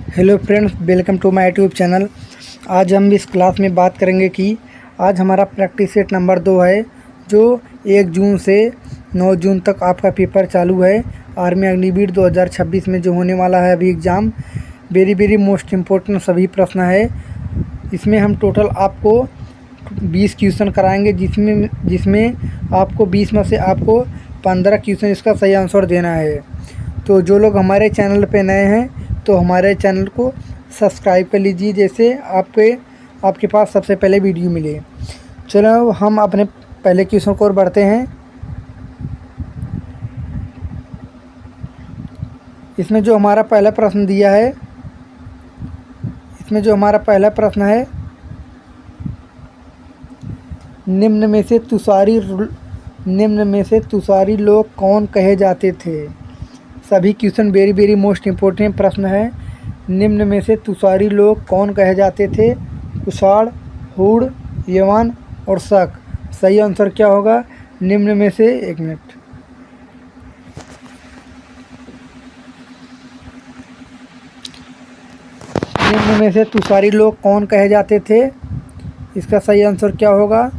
Hello friends, welcome to my YouTube channel. आज हम इस क्लास में बात करेंगे कि आज हमारा प्रैक्टिस सेट नंबर 2 है, जो 1 जून से 9 जून तक आपका पेपर चालू है। आर्मी अग्निवीर 2026 में जो होने वाला है अभी एग्ज़ाम, वेरी मोस्ट इम्पोर्टेंट सभी प्रश्न है। इसमें हम टोटल आपको 20 क्वेश्चन कराएंगे, जिसमें आपको 20 में से आपको 15 क्वेश्चन इसका सही आंसर देना है। तो जो लोग हमारे चैनल पे नए हैं तो हमारे चैनल को सब्सक्राइब कर लीजिए, जैसे आपके पास सबसे पहले वीडियो मिले। चलो हम अपने पहले क्वेश्चन को ओर बढ़ते हैं। इसमें जो हमारा पहला प्रश्न दिया है, निम्न में से तुषारी लोग कौन कहे जाते थे। सभी क्वेश्चन वेरी मोस्ट इम्पोर्टेंट प्रश्न है। निम्न में से तुषारी लोग कौन कहे जाते थे। कुषाण, हूण, यवन और शक। सही आंसर क्या होगा निम्न में से। एक मिनट, निम्न में से तुषारी लोग कौन कहे जाते थे, इसका सही आंसर क्या होगा।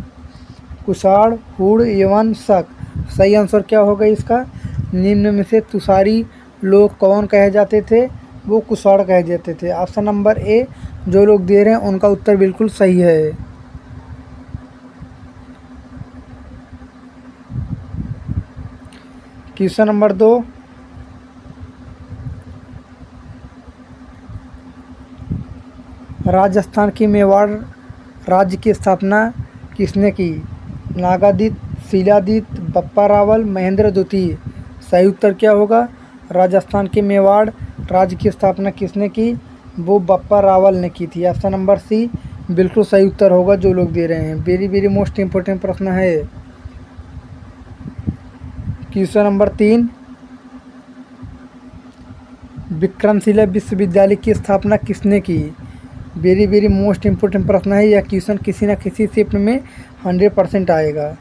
कुषाण, हूण, यवन, शक। सही आंसर क्या होगा इसका। निम्न में से तुषारी लोग कौन कहे जाते थे, वो कुषाण कहे जाते थे। ऑप्शन नंबर ए जो लोग दे रहे हैं उनका उत्तर बिल्कुल सही है। क्वेश्चन नंबर 2, राजस्थान की मेवाड़ राज्य की स्थापना किसने की। नागादित्य, शिलादित्य, बप्पा रावल, महेंद्र द्वितीय। सही उत्तर क्या होगा। राजस्थान के मेवाड़ राज्य की स्थापना किसने की, वो बप्पा रावल ने की थी। ऑप्शन नंबर सी बिल्कुल सही उत्तर होगा जो लोग दे रहे हैं। वेरी मोस्ट इम्पोर्टेंट प्रश्न है। क्वेश्चन नंबर 3, विक्रमशिला विश्वविद्यालय की स्थापना किसने की। वेरी मोस्ट इम्पोर्टेंट प्रश्न है। यह क्वेश्चन किसी न किसी शिफ्ट में 100% आएगा।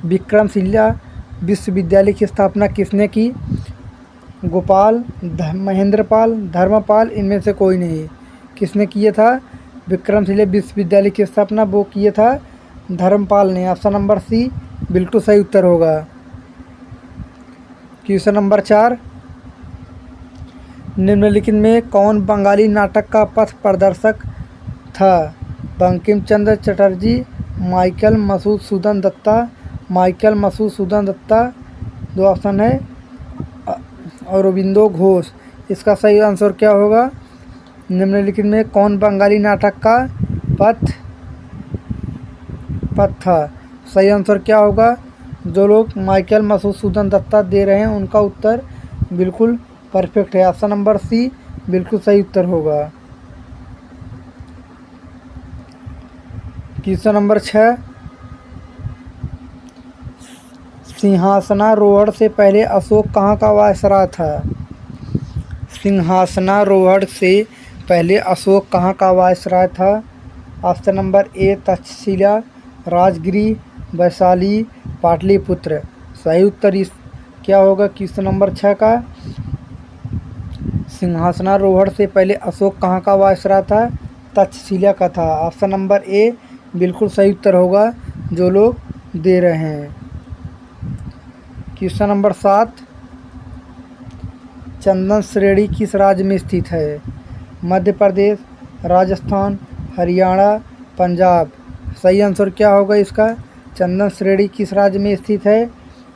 विक्रमशिला विश्वविद्यालय की स्थापना किसने की। गोपाल, महेंद्रपाल, धर्मपाल, इनमें से कोई नहीं। किसने किया था विक्रमशिला विश्वविद्यालय की स्थापना, वो किया था धर्मपाल ने। ऑप्शन नंबर सी बिल्कुल सही उत्तर होगा। क्वेश्चन नंबर 4, निम्नलिखित में कौन बंगाली नाटक का पथ प्रदर्शक था। Bankim Chandra Chatterjee, Michael Madhusudan Dutta, Michael Madhusudan Dutta. 2 option है। अरबिंदो घोष। इसका सही आंसर क्या होगा। निम्नलिखित में कौन बंगाली नाटक का पथ था। सही आंसर क्या होगा। जो लोग माइकल मधुसूदन दत्ता दे रहे हैं उनका उत्तर बिल्कुल परफेक्ट है। ऑप्शन नंबर सी बिल्कुल सही उत्तर होगा। क्वेश्चन नंबर 6, सिंहासनारोहण से पहले अशोक कहाँ का वायसराय था। सिंहासनारोहण से पहले अशोक कहाँ का वायसराय था। ऑप्शन नंबर ए तक्षशिला, राजगिरी, वैशाली, पाटलिपुत्र। सही उत्तर इस क्या होगा क्वेश्चन नंबर 6 का। सिंहासनारोहण से पहले अशोक कहाँ का वायसराय था, तक्षशिला का था। ऑप्शन नंबर ए बिल्कुल सही उत्तर होगा जो लोग दे रहे हैं। क्वेश्चन नंबर 7, चंदन श्रेणी किस राज्य में स्थित है। मध्य प्रदेश, राजस्थान, हरियाणा, पंजाब। सही आंसर क्या होगा इसका। चंदन श्रेणी किस राज्य में स्थित है,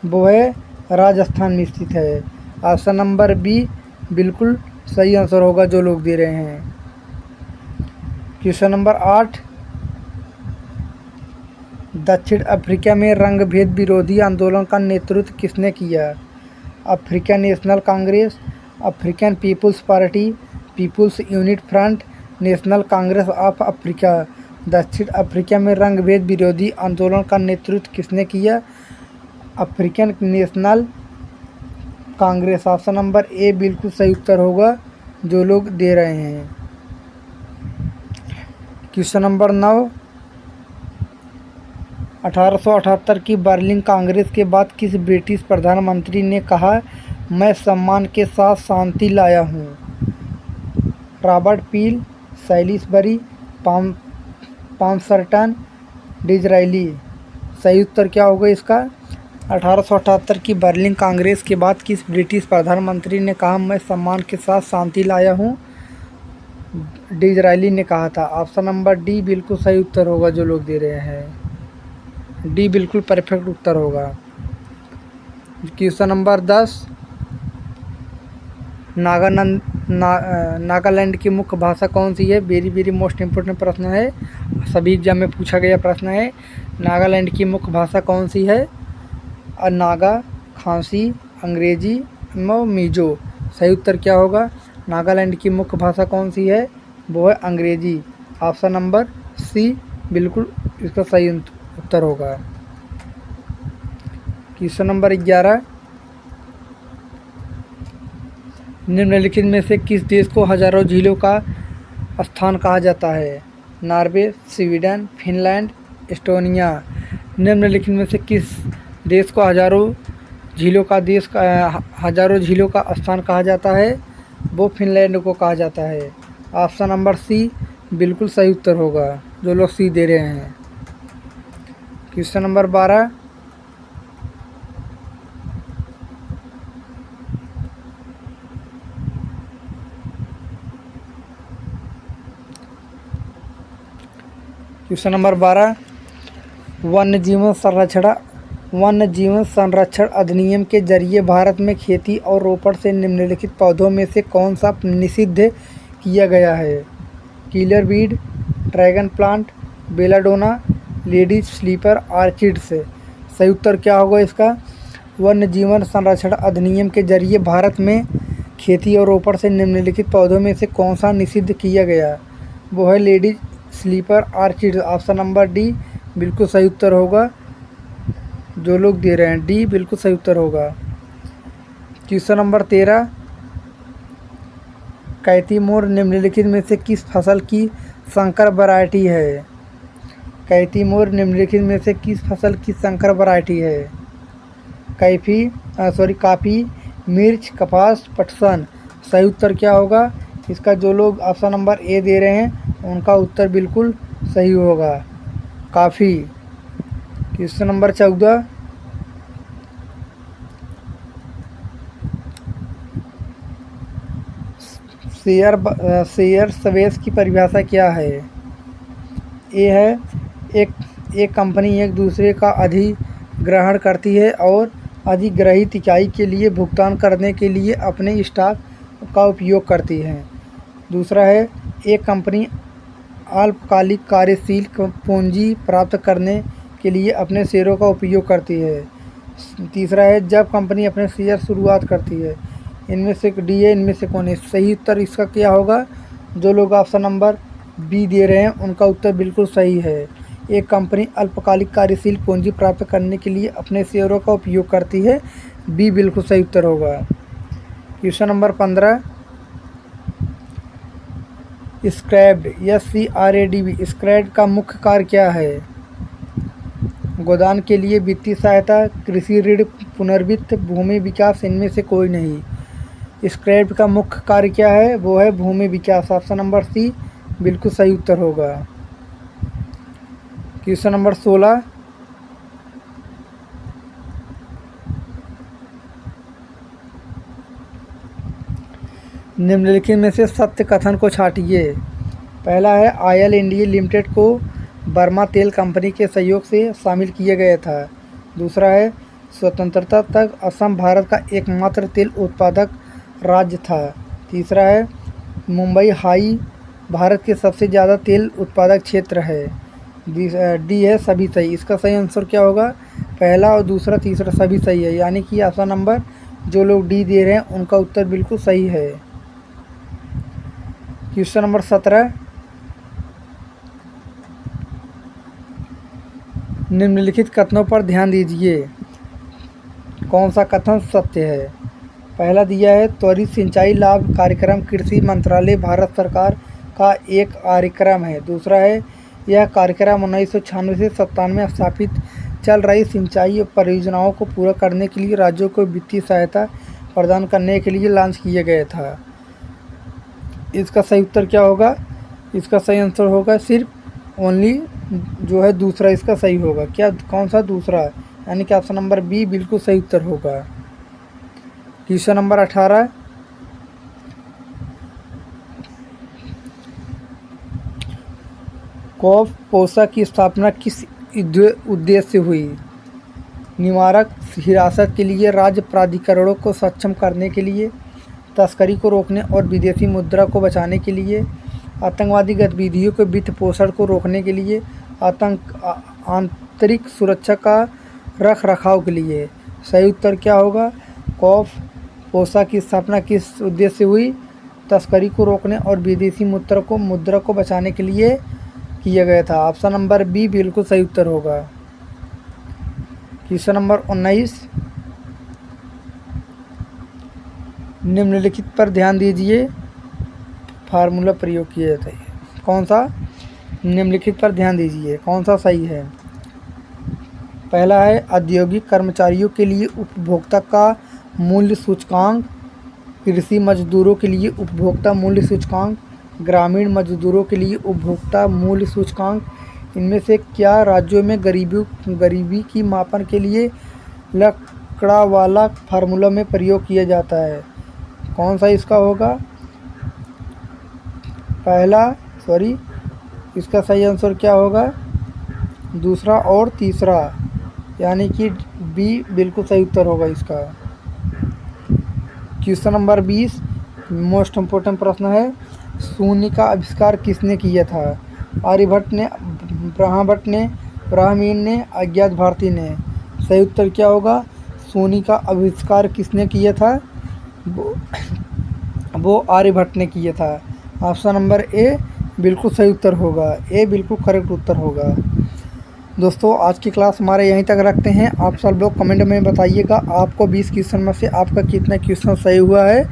वो है राजस्थान में स्थित है। ऑप्शन नंबर बी बिल्कुल सही आंसर होगा जो लोग दे रहे हैं। क्वेश्चन नंबर 8, दक्षिण अफ्रीका में रंगभेद विरोधी आंदोलन का नेतृत्व किसने किया। African National Congress, African Peoples Party, Peoples Unit Front, National Congress of Africa. दक्षिण अफ्रीका में रंगभेद विरोधी आंदोलन का नेतृत्व किसने किया। African National Congress. Option number A बिल्कुल सही उत्तर होगा जो लोग दे रहे हैं। क्वेश्चन नंबर 9, 1878 की बर्लिन कांग्रेस के बाद किस ब्रिटिश प्रधानमंत्री ने कहा, मैं सम्मान के साथ शांति लाया हूँ। Robert Peel, Salisbury, Palmerston, Disraeli. सही उत्तर क्या होगा इसका? 1878 की बर्लिन कांग्रेस के बाद किस ब्रिटिश प्रधानमंत्री ने कहा, मैं सम्मान के साथ शांति लाया हूँ? डिज़राइली ने कहा था। ऑप्शन नंबर डी बिल्कुल सही उत्तर होगा जो लोग दे रहे हैं। डी बिल्कुल परफेक्ट उत्तर होगा। क्वेश्चन नंबर 10, नागालैंड की मुख्य भाषा कौन सी है? वेरी वेरी मोस्ट इम्पोर्टेंट प्रश्न है, सभी एग्जाम में पूछा गया प्रश्न है। नागालैंड की मुख्य भाषा कौन सी है? नागा, खासी, अंग्रेजी, मिजो। सही उत्तर क्या होगा? नागालैंड की मुख्य भाषा कौन सी है? वो है अंग्रेजी। ऑप्शन नंबर सी बिल्कुल इसका सही उत्तर होगा। क्वेश्चन नंबर 11, निम्नलिखित में से किस देश को हजारों झीलों का स्थान कहा जाता है? Norway, Sweden, Finland, Estonia. निम्नलिखित में से किस देश को हजारों झीलों का स्थान कहा जाता है? वो फिनलैंड को कहा जाता है। ऑप्शन नंबर सी बिल्कुल सही उत्तर होगा जो लोग सी दे रहे हैं। क्वेश्चन नंबर 12, वन्य जीवन संरक्षण अधिनियम के जरिए भारत में खेती और रोपण से निम्नलिखित पौधों में से कौन सा निषिद्ध किया गया है? Killer weed, dragon plant, belladonna, ladies slipper, orchids. सही उत्तर क्या होगा इसका? वन्य जीवन संरक्षण अधिनियम के जरिए भारत में खेती और रोपण से निम्नलिखित पौधों में से कौन सा निषिद्ध किया गया? वो है ladies slipper, orchids. Option number D बिल्कुल सही उत्तर होगा जो लोग दे रहे हैं। डी बिल्कुल सही उत्तर होगा। क्वेश्चन नंबर 13, कैतीमोर निम्नलिखित में से किस फसल की संकर वैरायटी है? कैतीमोर निम्नलिखित में से किस फसल की संकर वैरायटी है? काफ़ी, मिर्च, कपास, पटसन। सही उत्तर क्या होगा इसका? जो लोग ऑप्शन नंबर ए दे रहे हैं उनका उत्तर बिल्कुल सही होगा, काफ़ी। क्वेश्चन नंबर 14, शेयर स्वेस की परिभाषा क्या है? ए है एक कंपनी एक दूसरे का अधिग्रहण करती है और अधिग्रहित इकाई के लिए भुगतान करने के लिए अपने स्टॉक का उपयोग करती है। दूसरा है एक कंपनी अल्पकालिक कार्यशील पूंजी प्राप्त करने के लिए अपने शेयरों का उपयोग करती है। तीसरा है जब कंपनी अपने शेयर शुरुआत करती है। इनमें से डी है, इनमें से कौन है? सही उत्तर इसका क्या होगा? जो लोग ऑप्शन नंबर बी दे रहे हैं उनका उत्तर बिल्कुल सही है। एक कंपनी अल्पकालिक कार्यशील पूंजी प्राप्त करने के लिए अपने शेयरों का उपयोग करती है। बी बिल्कुल सही उत्तर होगा। क्वेश्चन नंबर 15, स्क्रैड SCRADB स्क्रैड का मुख्य कार्य क्या है? गोदान के लिए वित्तीय सहायता, कृषि ऋण, पुनर्वित्त, भूमि विकास। इनमें से कोई नहीं। स्क्रैड का मुख्य कार्य क्या है? वो है भूमि विकास। ऑप्शन नंबर सी बिल्कुल सही उत्तर होगा। क्वेश्चन नंबर 16, निम्नलिखित में से सत्य कथन को छांटिए। पहला है ऑयल इंडिया लिमिटेड को बर्मा तेल कंपनी के सहयोग से शामिल किया गया था। दूसरा है स्वतंत्रता तक असम भारत का एकमात्र तेल उत्पादक राज्य था। तीसरा है मुंबई हाई भारत के सबसे ज़्यादा तेल उत्पादक क्षेत्र है। डी है सभी सही। इसका सही आंसर क्या होगा? पहला और दूसरा तीसरा सभी सही है, यानी कि ऑप्शन नंबर जो लोग डी दे रहे हैं उनका उत्तर बिल्कुल सही है। क्वेश्चन नंबर 17, निम्नलिखित कथनों पर ध्यान दीजिए। कौन सा कथन सत्य है? पहला दिया है त्वरित सिंचाई लाभ कार्यक्रम कृषि मंत्रालय भारत सरकार का एक कार्यक्रम है। दूसरा है यह कार्यक्रम 1996 से 97 में स्थापित चल रही सिंचाई परियोजनाओं को पूरा करने के लिए राज्यों को वित्तीय सहायता प्रदान करने के लिए लॉन्च किया गया था। इसका सही उत्तर क्या होगा? इसका सही आंसर होगा सिर्फ ओनली जो है दूसरा इसका सही होगा। क्या कौन सा? दूसरा, यानी कि ऑप्शन नंबर बी बिल्कुल सही उत्तर होगा। क्वेश्चन नंबर 18, कॉफ पोसा की स्थापना किस उद्देश्य से हुई? निवारक हिरासत के लिए, राज्य प्राधिकरणों को सक्षम करने के लिए, तस्करी को रोकने और विदेशी मुद्रा को बचाने के लिए, आतंकवादी गतिविधियों के वित्त पोषण को रोकने के लिए, आंतरिक सुरक्षा का रख रखाव के लिए। सही उत्तर क्या होगा? कॉफ पोसा की स्थापना किस उद्देश्य से हुई? तस्करी को रोकने और विदेशी मुद्रा को बचाने के लिए किया गया था। ऑप्शन नंबर बी बिल्कुल सही उत्तर होगा। क्वेश्चन नंबर 19, निम्नलिखित पर ध्यान दीजिए, फार्मूला प्रयोग किया जाता है। कौन सा? निम्नलिखित पर ध्यान दीजिए, कौन सा सही है? पहला है औद्योगिक कर्मचारियों के लिए उपभोक्ता का मूल्य सूचकांक, कृषि मजदूरों के लिए उपभोक्ता मूल्य सूचकांक, ग्रामीण मजदूरों के लिए उपभोक्ता मूल्य सूचकांक। इनमें से क्या राज्यों में गरीबी की मापन के लिए लकड़ावाला फार्मूला में प्रयोग किया जाता है? कौन सा इसका होगा? इसका सही आंसर क्या होगा? दूसरा और तीसरा, यानी कि बी बिल्कुल सही उत्तर होगा इसका। क्वेश्चन नंबर 20, मोस्ट इम्पोर्टेंट प्रश्न है, शून्य का आविष्कार किसने किया था? आर्यभट्ट ने, ब्रह्मभट्ट ने, ब्राह्मीण ने, अज्ञात भारती ने। सही उत्तर क्या होगा? शून्य का आविष्कार किसने किया था? वो आर्यभट्ट ने किया था। ऑप्शन नंबर ए बिल्कुल सही उत्तर होगा। ए बिल्कुल करेक्ट उत्तर होगा। दोस्तों, आज की क्लास हमारे यहीं तक रखते हैं। आप सब लोग कमेंट में बताइएगा आपको 20 क्वेश्चन में से आपका कितना क्वेश्चन सही हुआ है।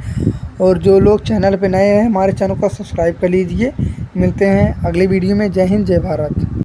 और जो लोग चैनल पे नए हैं, हमारे चैनल को सब्सक्राइब कर लीजिए। मिलते हैं अगली वीडियो में। जय हिंद, जय भारत।